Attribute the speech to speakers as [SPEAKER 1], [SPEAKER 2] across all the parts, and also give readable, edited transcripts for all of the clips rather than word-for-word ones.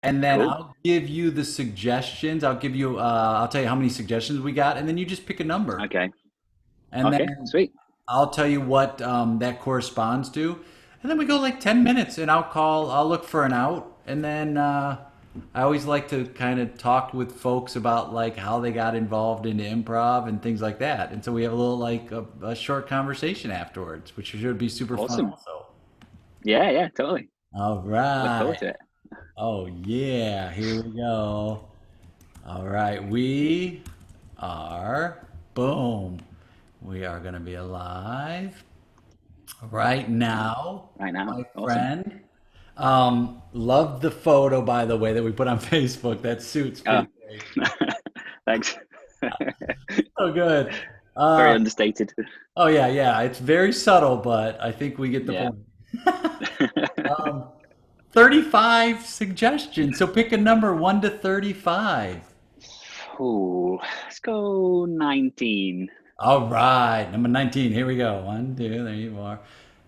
[SPEAKER 1] and then
[SPEAKER 2] Cool.
[SPEAKER 1] I'll give you the suggestions. I'll tell you how many suggestions we got, and then you just pick a number.
[SPEAKER 2] Okay.
[SPEAKER 1] And
[SPEAKER 2] Okay.
[SPEAKER 1] then
[SPEAKER 2] Sweet.
[SPEAKER 1] I'll tell you what that corresponds to. And then we go like 10 minutes and I'll look for an out. And then I always like to kind of talk with folks about like how they got involved into improv and things like that. And so we have a little like a short conversation afterwards, which should be super fun
[SPEAKER 2] Awesome.
[SPEAKER 1] also.
[SPEAKER 2] Yeah. Yeah. Totally.
[SPEAKER 1] All
[SPEAKER 2] Look
[SPEAKER 1] right.
[SPEAKER 2] forward to it.
[SPEAKER 1] Oh, yeah. Here we go. All right. We are, boom. We are going to be alive right now,
[SPEAKER 2] Right now.
[SPEAKER 1] my
[SPEAKER 2] Awesome.
[SPEAKER 1] friend. Love the photo, by the way, that we put on Facebook. That suit's
[SPEAKER 2] Oh,
[SPEAKER 1] pretty great.
[SPEAKER 2] thanks.
[SPEAKER 1] Oh, good.
[SPEAKER 2] Very
[SPEAKER 1] Uh,
[SPEAKER 2] understated.
[SPEAKER 1] oh, yeah, yeah. It's very subtle, but I think we get the
[SPEAKER 2] Yeah.
[SPEAKER 1] point. Um, 35 suggestions. So pick a number 1 to 35.
[SPEAKER 2] Ooh, let's go 19.
[SPEAKER 1] All right. Number 19. Here we go. 1, 2, 3, 4,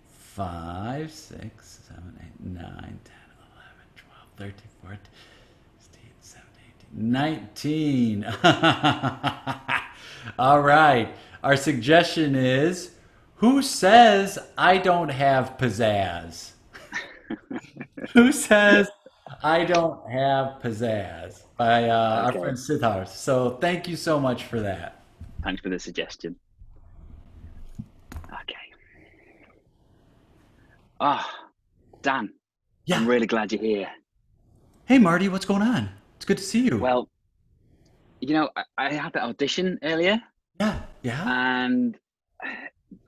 [SPEAKER 1] 5, 6, 7, 8, 9, 10, 11, 12, 13, 14, 16, 17, 18, 19. All right. Our suggestion is, who says I don't have pizzazz? Who says I don't have pizzazz? By our
[SPEAKER 2] Okay.
[SPEAKER 1] friend Siddharth. So thank you so much for that.
[SPEAKER 2] Thanks for the suggestion. Okay. Oh, Dan, I'm
[SPEAKER 1] Yeah.
[SPEAKER 2] really glad you're here.
[SPEAKER 1] Hey, Marty, what's going on? It's good to see you.
[SPEAKER 2] Well, I had that audition earlier
[SPEAKER 1] Yeah. Yeah.
[SPEAKER 2] and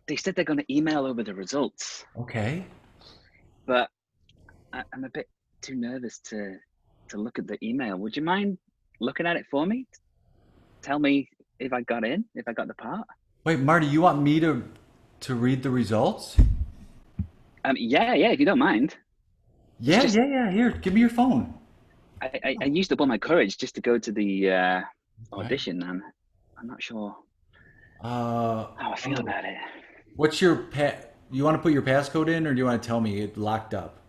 [SPEAKER 2] they said they're going to email over the results,
[SPEAKER 1] Okay.
[SPEAKER 2] but I'm a bit too nervous to look at the email. Would you mind looking at it for me? Tell me if I got in, if I got the part.
[SPEAKER 1] Wait, Marty, you want me to read the results?
[SPEAKER 2] Yeah, yeah, if you don't mind. It's
[SPEAKER 1] Yeah,
[SPEAKER 2] just
[SPEAKER 1] yeah, yeah. Here, give me your phone.
[SPEAKER 2] I used up all my courage just to go to the
[SPEAKER 1] Okay.
[SPEAKER 2] audition, and I'm not sure
[SPEAKER 1] Uh,
[SPEAKER 2] how I feel
[SPEAKER 1] oh,
[SPEAKER 2] about it.
[SPEAKER 1] what's your You want to put your passcode in, or do you want to tell me it locked up?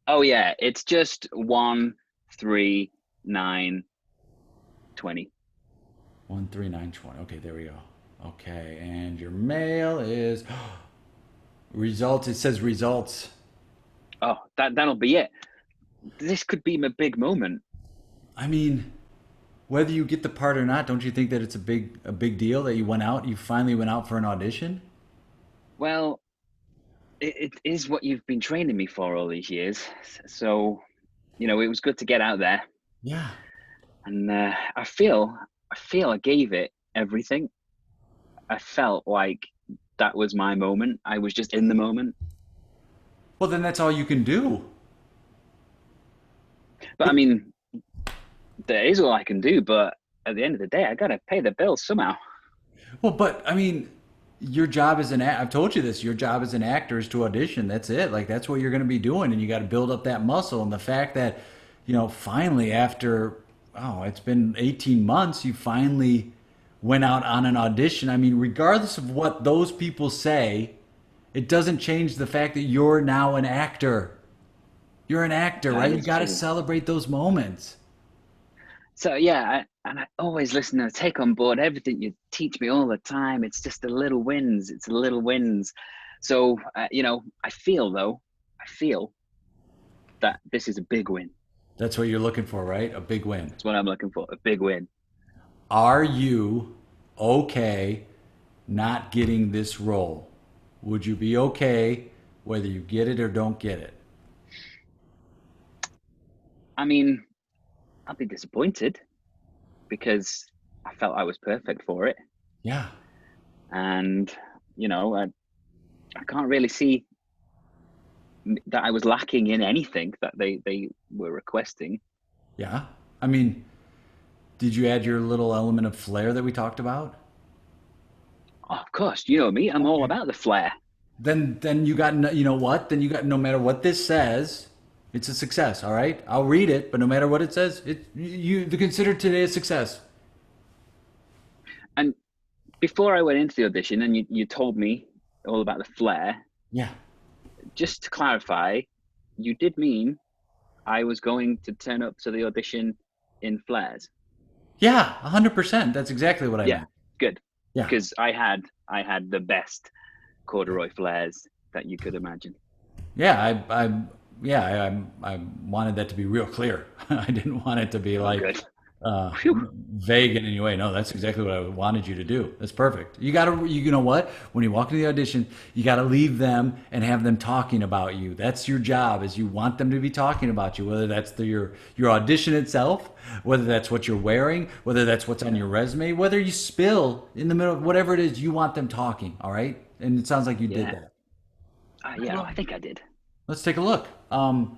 [SPEAKER 2] Oh yeah, it's just 13920.
[SPEAKER 1] 13920. Okay, there we go. Okay, and your mail is results. It says results.
[SPEAKER 2] Oh, that'll be it. This could be my big moment.
[SPEAKER 1] I mean, whether you get the part or not, don't you think that it's a big deal that you finally went out for an audition?
[SPEAKER 2] Well, it is what you've been training me for all these years. So, it was good to get out there,
[SPEAKER 1] Yeah.
[SPEAKER 2] and I feel I gave it everything. I felt like that was my moment. I was just in the moment.
[SPEAKER 1] Well, then that's all you can do.
[SPEAKER 2] But I mean, that is all I can do. But at the end of the day, I gotta pay the bills somehow.
[SPEAKER 1] Well, but I mean, your job as I've told you this, your job as an actor is to audition. That's it. Like that's what you're going to be doing and you got to build up that muscle and the fact that, finally after it's been 18 months, you finally went out on an audition. I mean, regardless of what those people say, it doesn't change the fact that you're now an actor. You're an actor,
[SPEAKER 2] That
[SPEAKER 1] right? You
[SPEAKER 2] is
[SPEAKER 1] got to
[SPEAKER 2] true.
[SPEAKER 1] celebrate those moments.
[SPEAKER 2] So yeah, and I always listen and take on board everything you teach me all the time. It's just the little wins. It's the little wins. So I feel that this is a big win.
[SPEAKER 1] That's what you're looking for, right? A big win.
[SPEAKER 2] That's what I'm looking for. A big win.
[SPEAKER 1] Are you okay not getting this role? Would you be okay whether you get it or don't get it?
[SPEAKER 2] I mean, I'll be disappointed because I felt I was perfect for it,
[SPEAKER 1] Yeah.
[SPEAKER 2] and I can't really see that I was lacking in anything that they were requesting.
[SPEAKER 1] Yeah. I mean, did you add your little element of flair that we talked about?
[SPEAKER 2] Oh, of course, you know me. I'm all
[SPEAKER 1] Okay.
[SPEAKER 2] about the flair.
[SPEAKER 1] Then you got you know what? Then you got no matter what this says, it's a success, all right? I'll read it, but no matter what it says, you consider today a success.
[SPEAKER 2] And before I went into the audition, and you told me all about the flair.
[SPEAKER 1] Yeah.
[SPEAKER 2] Just to clarify, you did mean I was going to turn up to the audition in flares.
[SPEAKER 1] Yeah, 100%. That's exactly what I
[SPEAKER 2] Yeah,
[SPEAKER 1] meant.
[SPEAKER 2] good.
[SPEAKER 1] Yeah.
[SPEAKER 2] Because I had the best corduroy flares that you could imagine.
[SPEAKER 1] Yeah, I wanted that to be real clear. I didn't want it to be
[SPEAKER 2] Oh,
[SPEAKER 1] like
[SPEAKER 2] good. Phew.
[SPEAKER 1] vague in any way. No, that's exactly what I wanted you to do. That's perfect. You know what? When you walk into the audition, you gotta leave them and have them talking about you. That's your job. Is you want them to be talking about you, whether that's your audition itself, whether that's what you're wearing, whether that's what's on
[SPEAKER 2] Yeah.
[SPEAKER 1] your resume, whether you spill in the middle, whatever it is, you want them talking. All right, and it sounds like you did
[SPEAKER 2] Yeah.
[SPEAKER 1] that.
[SPEAKER 2] Yeah, I think I did.
[SPEAKER 1] Let's take a look. Oh,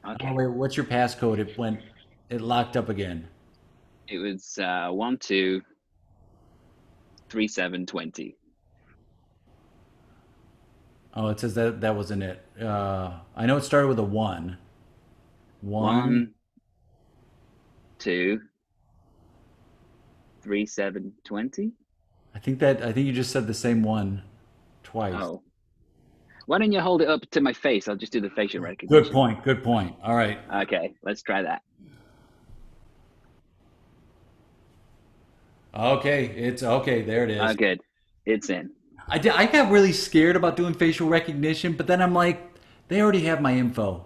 [SPEAKER 2] Okay.
[SPEAKER 1] wait, what's your passcode? It locked up again.
[SPEAKER 2] It was 1 2 3 7 20.
[SPEAKER 1] Oh, it says that wasn't it. I know it started with a one. One.
[SPEAKER 2] 1 2 3 7 20.
[SPEAKER 1] I think you just said the same one twice.
[SPEAKER 2] Oh, why don't you hold it up to my face? I'll just do the facial
[SPEAKER 1] Good
[SPEAKER 2] recognition.
[SPEAKER 1] point. Good point. All right.
[SPEAKER 2] Okay, let's try that.
[SPEAKER 1] Okay, it's okay. There it is.
[SPEAKER 2] Good. It's in.
[SPEAKER 1] I got really scared about doing facial recognition, but then I'm like, they already have my info.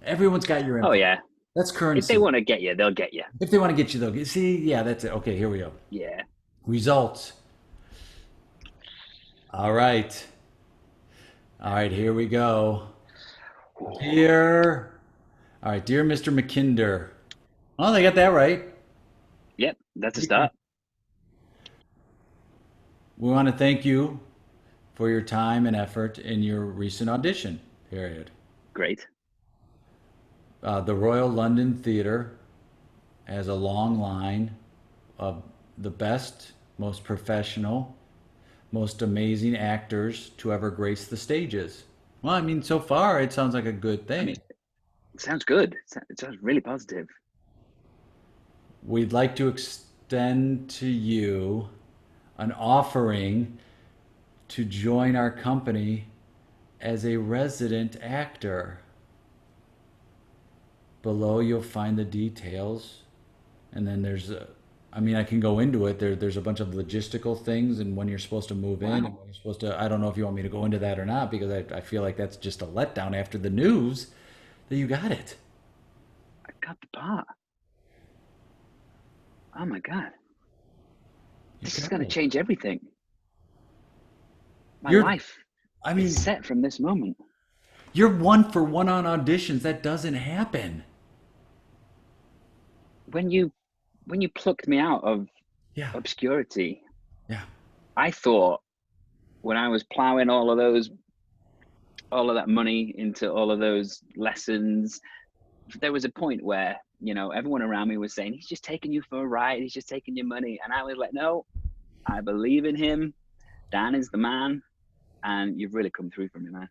[SPEAKER 1] Everyone's got your
[SPEAKER 2] Oh
[SPEAKER 1] info.
[SPEAKER 2] yeah.
[SPEAKER 1] That's
[SPEAKER 2] If they
[SPEAKER 1] currency.
[SPEAKER 2] want to get you, they'll get you.
[SPEAKER 1] If they want to get you though, see, yeah, that's it. Okay, here we go.
[SPEAKER 2] Yeah.
[SPEAKER 1] Results. All right. All right, here we go. Dear, all right, dear Mr. McKinder. Oh, they got that right.
[SPEAKER 2] Yep, that's a start.
[SPEAKER 1] We want to thank you for your time and effort in your recent audition. Period.
[SPEAKER 2] Great.
[SPEAKER 1] The Royal London Theatre has a long line of the best, most professional, most amazing actors to ever grace the stages. Well, I mean, so far it sounds like a good
[SPEAKER 2] I
[SPEAKER 1] thing.
[SPEAKER 2] mean, it sounds good. It sounds really positive.
[SPEAKER 1] We'd like to extend to you an offering to join our company as a resident actor. Below, you'll find the details. And then I mean, I can go into it. There's a bunch of logistical things and when you're supposed to move in and
[SPEAKER 2] Wow.
[SPEAKER 1] when you're supposed to, I don't know if you want me to go into that or not because I feel like that's just a letdown after the news that you got it.
[SPEAKER 2] I got the part. Oh my God.
[SPEAKER 1] You
[SPEAKER 2] This is
[SPEAKER 1] got
[SPEAKER 2] going to
[SPEAKER 1] it.
[SPEAKER 2] change everything. My
[SPEAKER 1] You're,
[SPEAKER 2] life
[SPEAKER 1] I
[SPEAKER 2] is
[SPEAKER 1] mean,
[SPEAKER 2] set from this moment.
[SPEAKER 1] you're 1 for 1 on auditions. That doesn't happen.
[SPEAKER 2] When you plucked me out of
[SPEAKER 1] Yeah.
[SPEAKER 2] obscurity,
[SPEAKER 1] Yeah.
[SPEAKER 2] I thought when I was plowing all of that money into all of those lessons, there was a point where, everyone around me was saying, he's just taking you for a ride. He's just taking your money. And I was like, no, I believe in him. Dan is the man. And you've really come through for me, man.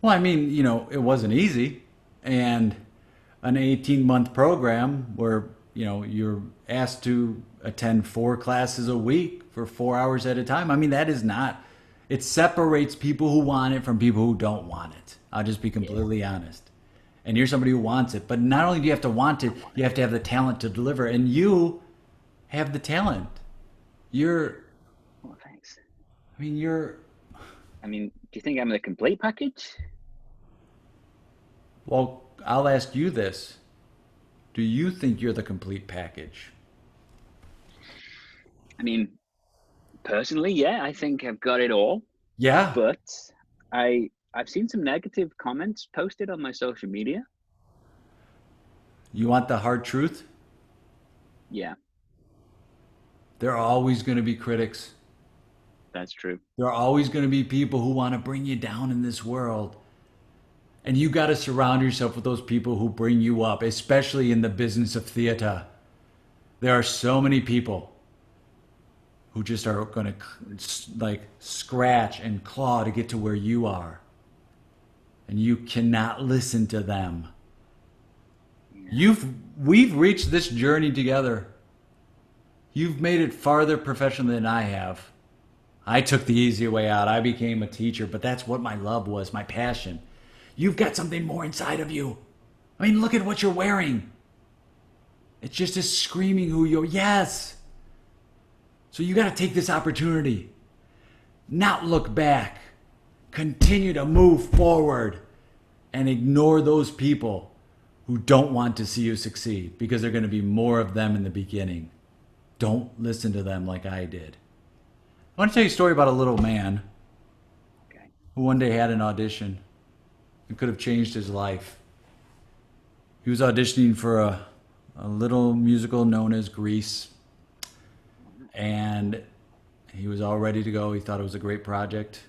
[SPEAKER 1] Well, I mean, it wasn't easy. And an 18-month program where, you're asked to attend 4 classes a week for 4 hours at a time. I mean, that is not, it separates people who want it from people who don't want it. I'll just be
[SPEAKER 2] Yeah.
[SPEAKER 1] completely honest. And you're somebody who wants it. But not only do you have to want it,
[SPEAKER 2] I want
[SPEAKER 1] you have to have the talent to deliver. And you have the talent. You're,
[SPEAKER 2] Oh, thanks.
[SPEAKER 1] I mean, you're,
[SPEAKER 2] I mean, do you think I'm the complete package?
[SPEAKER 1] well, I'll ask you this. Do you think you're the complete package?
[SPEAKER 2] I mean, personally, yeah, I think I've got it all.
[SPEAKER 1] Yeah.
[SPEAKER 2] But I've seen some negative comments posted on my social media.
[SPEAKER 1] You want the hard truth?
[SPEAKER 2] Yeah,
[SPEAKER 1] There are always going to be critics.
[SPEAKER 2] that's true.
[SPEAKER 1] There are always going to be people who want to bring you down in this world. And you got to surround yourself with those people who bring you up, especially in the business of theater. There are so many people who just are going to like scratch and claw to get to where you are. And you cannot listen to them.
[SPEAKER 2] Yeah.
[SPEAKER 1] We've reached this journey together. You've made it farther professional than I have. I took the easy way out. I became a teacher, but that's what my love was, my passion. You've got something more inside of you. I mean, look at what you're wearing. It's just a screaming who you're. Yes. So you got to take this opportunity, not look back, continue to move forward, and ignore those people who don't want to see you succeed because there are going to be more of them in the beginning. Don't listen to them like I did. I want to tell you a story about a little man
[SPEAKER 2] Okay.
[SPEAKER 1] who one day had an audition and could have changed his life. He was auditioning for a little musical known as Grease, and he was all ready to go. He thought it was a great project,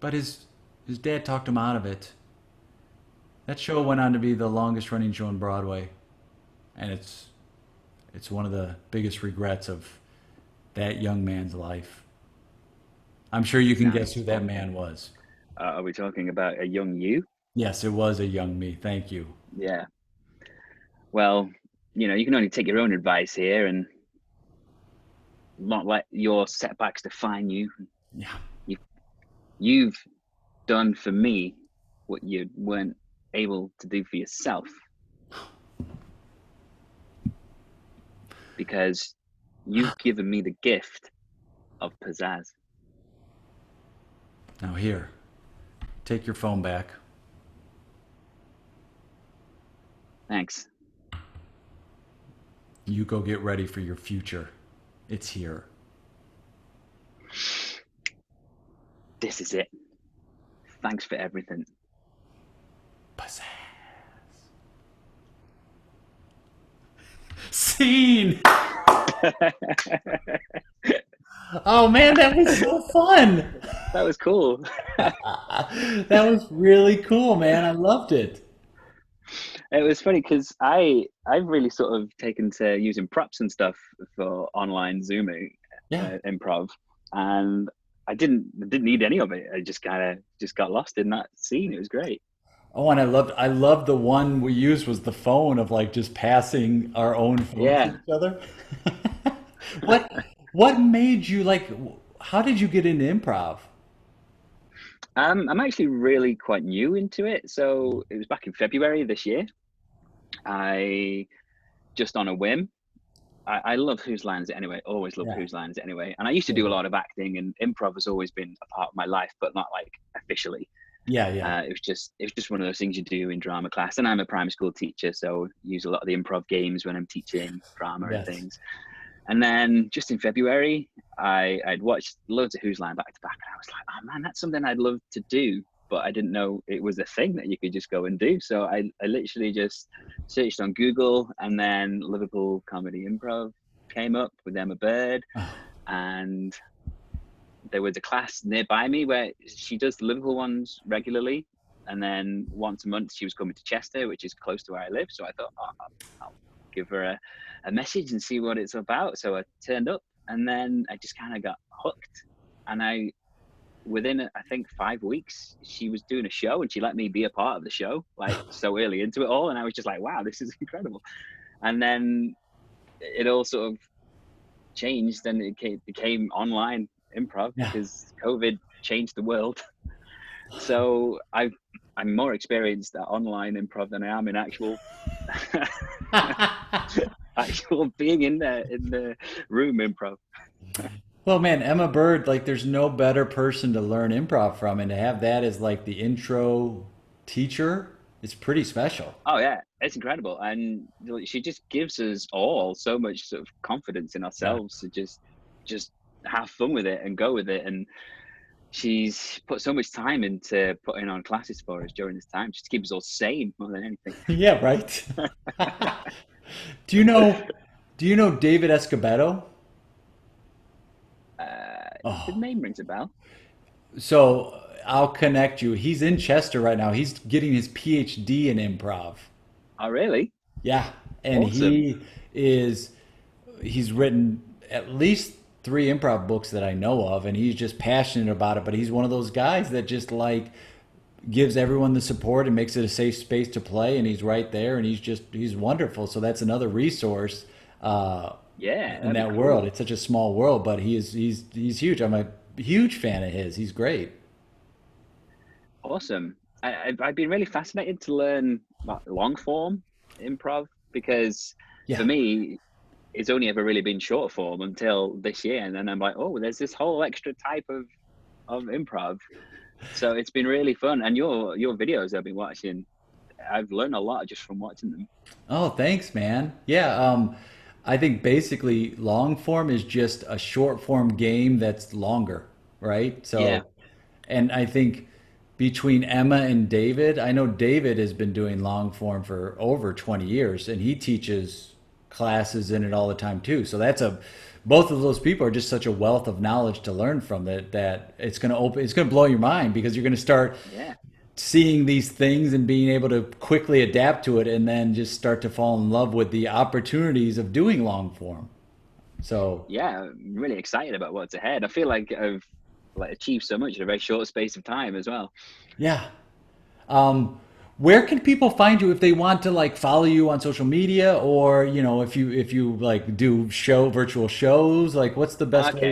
[SPEAKER 1] but his dad talked him out of it. That show went on to be the longest running show on Broadway, and it's one of the biggest regrets of that young man's life. I'm sure you can guess who
[SPEAKER 2] Nice.
[SPEAKER 1] that man was.
[SPEAKER 2] Are we talking about a young you?
[SPEAKER 1] Yes, it was a young me. Thank you.
[SPEAKER 2] Yeah. Well, you can only take your own advice here and not let your setbacks define you.
[SPEAKER 1] Yeah.
[SPEAKER 2] You've, you've done for me what you weren't able to do for yourself because you've given me the gift of pizzazz.
[SPEAKER 1] Now here, take your phone back.
[SPEAKER 2] Thanks.
[SPEAKER 1] You go get ready for your future. It's here.
[SPEAKER 2] This is it. Thanks for everything.
[SPEAKER 1] Pizzazz. Scene. Oh man, that was so fun.
[SPEAKER 2] That was cool.
[SPEAKER 1] That was really cool, man. I loved it.
[SPEAKER 2] It was funny because I've really sort of taken to using props and stuff for online Zooming
[SPEAKER 1] Yeah.
[SPEAKER 2] improv, and I didn't need any of it. I just kind of just got lost in that scene. It was great.
[SPEAKER 1] Oh, and I loved the one we used was the phone of like just passing our own phones to
[SPEAKER 2] Yeah.
[SPEAKER 1] each other. What what made you like how did you get into improv?
[SPEAKER 2] I'm actually really quite new into it. So it was back in February this year. I just on a whim. I love Whose Line Is It Anyway? Always loved
[SPEAKER 1] Yeah.
[SPEAKER 2] Whose Line Is It Anyway? And I used to do a lot of acting, and improv has always been a part of my life, but not like officially.
[SPEAKER 1] Yeah, yeah.
[SPEAKER 2] It was just one of those things you do in drama class. And I'm a primary school teacher, so use a lot of the improv games when I'm teaching drama and
[SPEAKER 1] Yes.
[SPEAKER 2] things. And then just in February, I'd watched loads of Whose Line back to back, and I was like, oh man, that's something I'd love to do, but I didn't know it was a thing that you could just go and do. So I literally just searched on Google, and then Liverpool Comedy Improv came up with Emma Bird,
[SPEAKER 1] Oh,
[SPEAKER 2] and there was a class nearby me where she does the Liverpool ones regularly, and then once a month she was coming to Chester, which is close to where I live. So I thought, oh, I'll give her a message and see what it's about. So I turned up, and then I just kind of got hooked. And within I think 5 weeks, she was doing a show, and she let me be a part of the show, like so early into it all. And I was just like, wow, this is incredible. And then it all sort of changed, and it became online improv
[SPEAKER 1] yeah.
[SPEAKER 2] because COVID changed the world. So I'm more experienced at online improv than I am in actual actual being in the room improv.
[SPEAKER 1] Well, man, Emma Bird, like, there's no better person to learn improv from, and to have that as like the intro teacher, it's pretty special.
[SPEAKER 2] Oh yeah, it's incredible, and she just gives us all so much sort of confidence in
[SPEAKER 1] Yeah.
[SPEAKER 2] ourselves to just have fun with it and go with it. And she's put so much time into putting on classes for us during this time, just to keep us all sane more than anything.
[SPEAKER 1] Yeah, right. Do you know do you know David Escobedo?
[SPEAKER 2] The
[SPEAKER 1] Oh,
[SPEAKER 2] name rings a bell.
[SPEAKER 1] so I'll connect you. He's in Chester right now. He's getting his PhD in improv.
[SPEAKER 2] Oh really?
[SPEAKER 1] Yeah, and
[SPEAKER 2] Awesome.
[SPEAKER 1] he's written at least three improv books that I know of, and he's just passionate about it. But he's one of those guys that just like gives everyone the support and makes it a safe space to play, and he's right there, and he's wonderful. So that's another resource
[SPEAKER 2] Yeah,
[SPEAKER 1] in
[SPEAKER 2] that'd be
[SPEAKER 1] that world.
[SPEAKER 2] cool.
[SPEAKER 1] It's such a small world, but he's huge. I'm a huge fan of his. He's great.
[SPEAKER 2] Awesome. I've been really fascinated to learn like long form improv because
[SPEAKER 1] Yeah.
[SPEAKER 2] for me, it's only ever really been short form until this year, and then I'm like, oh, there's this whole extra type of improv. So it's been really fun, and your videos I've been watching, I've learned a lot just from watching them.
[SPEAKER 1] Oh, thanks, man. Yeah, I think basically long form is just a short form game that's longer, right?
[SPEAKER 2] Yeah,
[SPEAKER 1] So, and I think between Emma and David, I know David has been doing long form for over 20 years and he teaches classes in it all the time too. So both of those people are just such a wealth of knowledge to learn from that it's going to blow your mind because you're going to start
[SPEAKER 2] yeah,
[SPEAKER 1] seeing these things and being able to quickly adapt to it and then just start to fall in love with the opportunities of doing long form. So,
[SPEAKER 2] yeah. I'm really excited about what's ahead. I feel like I've like achieved so much in a very short space of time as well.
[SPEAKER 1] yeah. Um, where can people find you if they want to like follow you on social media or, if you like do virtual shows, like what's the best way to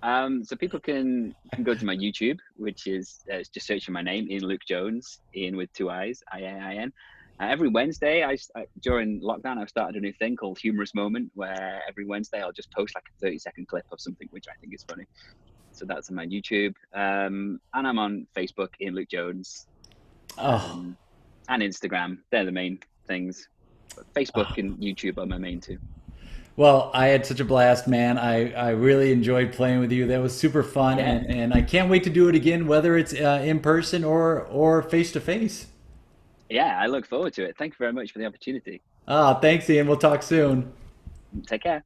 [SPEAKER 2] Okay. So people can go to my YouTube, which is just searching my name, Iain Luke Jones, Ian with two I's, IAIN. Every Wednesday, during lockdown, I've started a new thing called Humorous Moment, where every Wednesday I'll just post like a 30-second clip of something which I think is funny. So that's on my YouTube, and I'm on Facebook, Ian Luke Jones,
[SPEAKER 1] Oh,
[SPEAKER 2] and Instagram. They're the main things. But Facebook and YouTube are my main two.
[SPEAKER 1] well, I had such a blast, man. I really enjoyed playing with you. That was super fun,
[SPEAKER 2] Yeah,
[SPEAKER 1] and I can't wait to do it again, whether it's in person or face to face.
[SPEAKER 2] yeah, I look forward to it. Thank you very much for the opportunity.
[SPEAKER 1] Ah, thanks, Ian. We'll talk soon.
[SPEAKER 2] Take care.